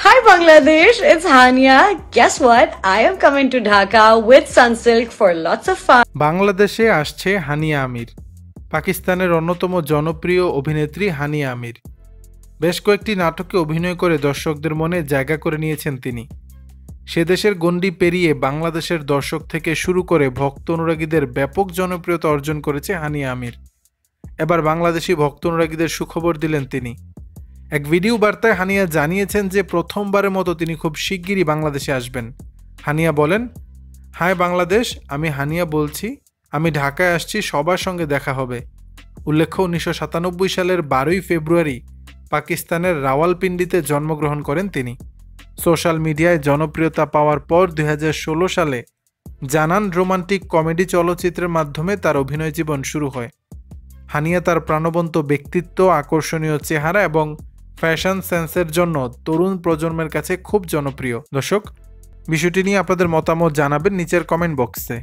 Hi Bangladesh, it's Hania. Guess what? I am coming to Dhaka with Sunsilk for lots of fun. বাংলাদেশে আসছে হানিয়া আমির। পাকিস্তানের অন্যতম জনপ্রিয় অভিনেত্রী হানিয়া আমির বেশ কয়েকটি নাটকে অভিনয় করে দর্শকদের মনে জায়গা করে নিয়েছেন তিনি। সে দেশের গণ্ডি পেরিয়ে বাংলাদেশের দর্শক থেকে শুরু করে ভক্ত অনুরাগীদের ব্যাপক জনপ্রিয়তা অর্জন করেছে হানিয়া আমির। এবার বাংলাদেশি ভক্ত অনুরাগীদের সুখবর দিলেন তিনি। এক ভিডিও বার্তায় হানিয়া জানিয়েছেন যে প্রথমবারের মতো তিনি খুব শিগগিরই বাংলাদেশে আসবেন। হানিয়া বলেন, হাই বাংলাদেশ, আমি হানিয়া বলছি। আমি ঢাকায় আসছি, সবার সঙ্গে দেখা হবে। উল্লেখ্য 1997 সালের 12ই ফেব্রুয়ারি পাকিস্তানের রাওয়ালপিন্ডিতে জন্মগ্রহণ করেন তিনি। সোশ্যাল মিডিয়ায় জনপ্রিয়তা পাওয়ার পর 2016 সালে জানান রোমান্টিক কমেডি চলচ্চিত্রের মাধ্যমে তার অভিনয় জীবন শুরু হয়। হানিয়া তার প্রাণবন্ত ব্যক্তিত্ব, আকর্ষণীয় চেহারা এবং ফ্যাশন সেন্সের জন্য তরুণ প্রজন্মের কাছে খুব জনপ্রিয়। দর্শক, বিষয়টি নিয়ে আপনাদের মতামত জানাবেন নিচের কমেন্ট বক্সে।